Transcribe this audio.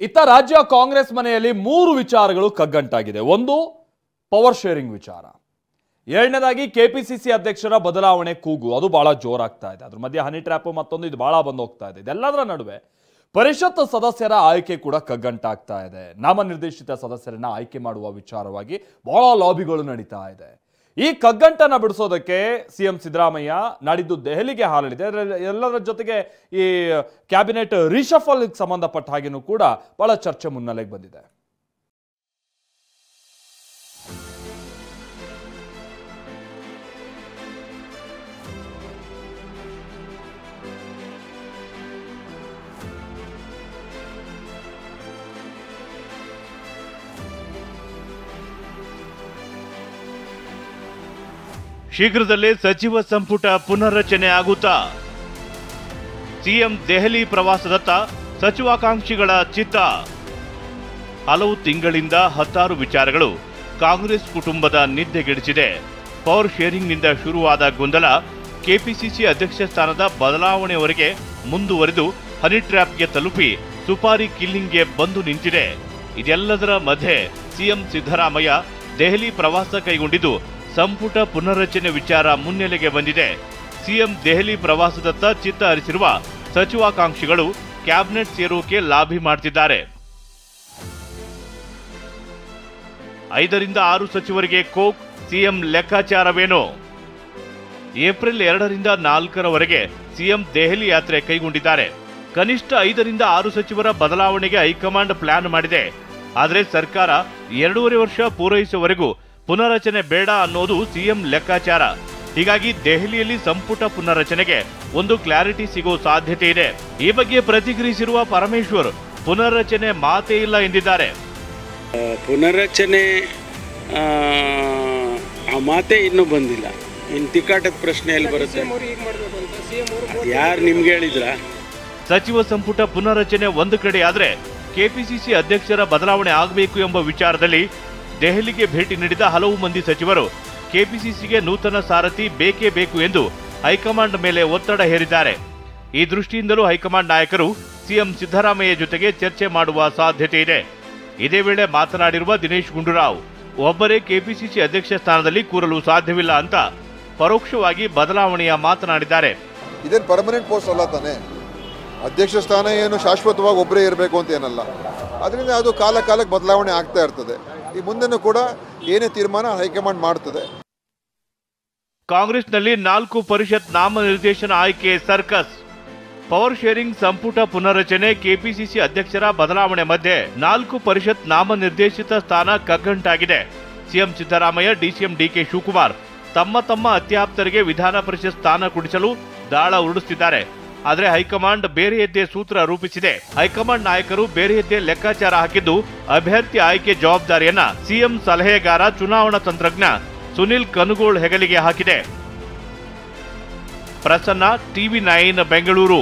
ಇತ್ತ ರಾಜ್ಯ ಕಾಂಗ್ರೆಸ್ ಮನೆಯಲ್ಲಿ ಮೂರು ವಿಚಾರಗಳು ಕಗ್ಗಂಟಾಗಿದೆ. ಒಂದು, ಪವರ್ ಶೇರಿಂಗ್ ವಿಚಾರ. ಎರಡನೇದಾಗಿ ಕೆಪಿಸಿಸಿ ಅಧ್ಯಕ್ಷರ ಬದಲಾವಣೆ ಕೂಗು, ಅದು ಬಹಳ ಜೋರಾಗ್ತಾ ಇದೆ. ಅದ್ರ ಮಧ್ಯೆ ಹನಿ ಟ್ರ್ಯಾಪ್ ಮತ್ತೊಂದು, ಇದು ಬಹಳ ಬಂದು ಹೋಗ್ತಾ ಇದೆ. ಇದೆಲ್ಲದರ ನಡುವೆ ಪರಿಷತ್ ಸದಸ್ಯರ ಆಯ್ಕೆ ಕೂಡ ಕಗ್ಗಂಟಾಗ್ತಾ ಇದೆ. ನಾಮನಿರ್ದೇಶಿತ ಸದಸ್ಯರನ್ನ ಆಯ್ಕೆ ಮಾಡುವ ವಿಚಾರವಾಗಿ ಬಹಳ ಲಾಬಿಗಳು ನಡೀತಾ ಇದೆ. ಈ ಕಗ್ಗಂಟನ್ನ ಬಿಡಿಸೋದಕ್ಕೆ ಸಿಎಂ ಸಿದ್ದರಾಮಯ್ಯ ನಾಡಿದ್ದು ದೆಹಲಿಗೆ ಹಾರಲಿದೆ. ಎಲ್ಲರ ಜೊತೆಗೆ ಈ ಕ್ಯಾಬಿನೆಟ್ ರಿಶಫಲ್ ಸಂಬಂಧಪಟ್ಟ ಹಾಗೆನೂ ಕೂಡ ಬಹಳ ಚರ್ಚೆ ಮುನ್ನೆಲೆಗೆ ಬಂದಿದೆ. ಶೀಘ್ರದಲ್ಲೇ ಸಚಿವ ಸಂಪುಟ ಪುನರ್ರಚನೆ ಆಗುತ್ತಾ? ಸಿಎಂ ದೆಹಲಿ ಪ್ರವಾಸದತ್ತ ಸಚಿವಾಕಾಂಕ್ಷಿಗಳ ಚಿತ್ತ. ಹಲವು ತಿಂಗಳಿಂದ ಹತ್ತಾರು ವಿಚಾರಗಳು ಕಾಂಗ್ರೆಸ್ ಕುಟುಂಬದ ನಿದ್ದೆಗೆಡಿಸಿದೆ. ಪವರ್ ಶೇರಿಂಗ್ನಿಂದ ಶುರುವಾದ ಗೊಂದಲ ಕೆಪಿಸಿಸಿ ಅಧ್ಯಕ್ಷ ಸ್ಥಾನದ ಬದಲಾವಣೆಯವರೆಗೆ ಮುಂದುವರೆದು ಹನಿ ಟ್ರ್ಯಾಪ್ಗೆ ತಲುಪಿ ಸುಪಾರಿ ಕಿಲ್ಲಿಂಗ್ಗೆ ಬಂದು ನಿಂತಿದೆ. ಇದೆಲ್ಲದರ ಮಧ್ಯೆ ಸಿಎಂ ಸಿದ್ದರಾಮಯ್ಯ ದೆಹಲಿ ಪ್ರವಾಸ ಕೈಗೊಂಡಿದ್ದು ಸಂಪುಟ ಪುನರ್ರಚನೆ ವಿಚಾರ ಮುನ್ನೆಲೆಗೆ ಬಂದಿದೆ. ಸಿಎಂ ದೆಹಲಿ ಪ್ರವಾಸದತ್ತ ಚಿತ್ತ ಹರಿಸಿರುವ ಸಚಿವಾಕಾಂಕ್ಷಿಗಳು ಕ್ಯಾಬಿನೆಟ್ ಸೇರೋಕೆ ಲಾಬಿ ಮಾಡ್ತಿದ್ದಾರೆ. 5 ರಿಂದ 6 ಸಚಿವರಿಗೆ ಕೋಕ್, ಸಿಎಂ ಲೆಕ್ಕಾಚಾರವೇನು? ಏಪ್ರಿಲ್ 2 ರಿಂದ 4 ಸಿಎಂ ದೆಹಲಿ ಯಾತ್ರೆ ಕೈಗೊಂಡಿದ್ದಾರೆ. ಕನಿಷ್ಠ 5 ರಿಂದ 6 ಸಚಿವರ ಬದಲಾವಣೆಗೆ ಹೈಕಮಾಂಡ್ ಪ್ಲಾನ್ ಮಾಡಿದೆ. ಆದರೆ ಸರ್ಕಾರ 2.5 ವರ್ಷ ಪೂರೈಸುವವರೆಗೂ ಪುನರ್ರಚನೆ ಬೇಡ ಅನ್ನೋದು ಸಿಎಂ ಲೆಕ್ಕಾಚಾರ. ಹೀಗಾಗಿ ದೆಹಲಿಯಲ್ಲಿ ಸಂಪುಟ ಪುನರ್ರಚನೆಗೆ ಒಂದು ಕ್ಲಾರಿಟಿ ಸಿಗೋ ಸಾಧ್ಯತೆ ಇದೆ. ಈ ಬಗ್ಗೆ ಪ್ರತಿಕ್ರಿಯಿಸಿರುವ ಪರಮೇಶ್ವರ್, ಪುನರ್ರಚನೆ ಮಾತೇ ಇಲ್ಲ ಎಂದಿದ್ದಾರೆ. ಪುನರ್ರಚನೆ ಆ ಮಾತೇ ಇನ್ನೂ ಬಂದಿಲ್ಲ. ಇನ್ನು ತಿಕ್ಕಾಟದ ಪ್ರಶ್ನೆ ಎಲ್ಲಿ ಬರುತ್ತೆ? ಯಾರು ನಿಮ್ಗೆ ಹೇಳಿದ್ರ? ಸಚಿವ ಸಂಪುಟ ಪುನರ್ರಚನೆ ಒಂದು ಕಡೆ ಆದ್ರೆ ಕೆಪಿಸಿಸಿ ಅಧ್ಯಕ್ಷರ ಬದಲಾವಣೆ ಆಗಬೇಕು ಎಂಬ ವಿಚಾರದಲ್ಲಿ ದೆಹಲಿಗೆ ಭೇಟಿ ನೀಡಿದ ಹಲವು ಮಂದಿ ಸಚಿವರು ಕೆಪಿಸಿಸಿಗೆ ನೂತನ ಸಾರಥಿ ಬೇಕೇ ಬೇಕು ಎಂದು ಹೈಕಮಾಂಡ್ ಮೇಲೆ ಒತ್ತಡ ಹೇರಿದ್ದಾರೆ. ಈ ದೃಷ್ಟಿಯಿಂದಲೂ ಹೈಕಮಾಂಡ್ ನಾಯಕರು ಸಿಎಂ ಸಿದ್ದರಾಮಯ್ಯ ಜೊತೆಗೆ ಚರ್ಚೆ ಮಾಡುವ ಸಾಧ್ಯತೆ ಇದೆ. ಇದೇ ವೇಳೆ ಮಾತನಾಡಿರುವ ದಿನೇಶ್ ಗುಂಡೂರಾವ್, ಒಬ್ಬರೇ ಕೆಪಿಸಿಸಿ ಅಧ್ಯಕ್ಷ ಸ್ಥಾನದಲ್ಲಿ ಕೂರಲು ಸಾಧ್ಯವಿಲ್ಲ ಅಂತ ಪರೋಕ್ಷವಾಗಿ ಬದಲಾವಣೆಯ ಮಾತನಾಡಿದ್ದಾರೆ. ಇದೇನು ಪರ್ಮನೆಂಟ್ ಪೋಸ್ಟ್ ಅಲ್ಲ ತಾನೆ. ಅಧ್ಯಕ್ಷ ಸ್ಥಾನ ಏನು ಶಾಶ್ವತವಾಗಿ ಒಬ್ಬರೇ ಇರಬೇಕು ಅಂತ ಏನಲ್ಲ. ಅದರಿಂದ ಅದು ಕಾಲಕ್ಕೆ ಬದಲಾವಣೆ ಆಗ್ತಾ ಇರ್ತದೆ. ಈ ಮುಂದೆನೂ ಕೂಡ ಏನೇ ತೀರ್ಮಾನ ಹೈಕಮಾಂಡ್ ಮಾಡ್ತದೆ. ಕಾಂಗ್ರೆಸ್ನಲ್ಲಿ 4 ಪರಿಷತ್ ನಾಮನಿರ್ದೇಶನ ಆಯ್ಕೆ ಸರ್ಕಸ್. ಪವರ್ ಶೇರಿಂಗ್, ಸಂಪುಟ ಪುನರ್ರಚನೆ, ಕೆಪಿಸಿಸಿ ಅಧ್ಯಕ್ಷರ ಬದಲಾವಣೆ ಮಧ್ಯೆ 4 ಪರಿಷತ್ ನಾಮನಿರ್ದೇಶಿತ ಸ್ಥಾನ ಕಗ್ಗಂಟಾಗಿದೆ. ಸಿಎಂ ಸಿದ್ದರಾಮಯ್ಯ, ಡಿಸಿಎಂ ಡಿಕೆ ಶಿವಕುಮಾರ್ ತಮ್ಮ ಅತ್ಯಾಪ್ತರಿಗೆ ವಿಧಾನ ಪರಿಷತ್ ಸ್ಥಾನ ಕೊಡಿಸಲು ದಾಳ ಉರುಳಿಸುತ್ತಿದ್ದಾರೆ. ಆದರೆ ಹೈಕಮಾಂಡ್ ಬೇರೆಯದ್ದೇ ಸೂತ್ರ ರೂಪಿಸಿದೆ. ಹೈಕಮಾಂಡ್ ನಾಯಕರು ಬೇರೆಯದ್ದೇ ಲೆಕ್ಕಾಚಾರ ಹಾಕಿದ್ದು ಅಭ್ಯರ್ಥಿ ಆಯ್ಕೆ ಜವಾಬ್ದಾರಿಯನ್ನ ಸಿಎಂ ಸಲಹೆಗಾರ, ಚುನಾವಣಾ ತಂತ್ರಜ್ಞ ಸುನಿಲ್ ಕನುಗೋಳ್ ಹೆಗಲಿಗೆ ಹಾಕಿದೆ. ಪ್ರಸನ್ನ, ಟಿವಿ9 ಬೆಂಗಳೂರು.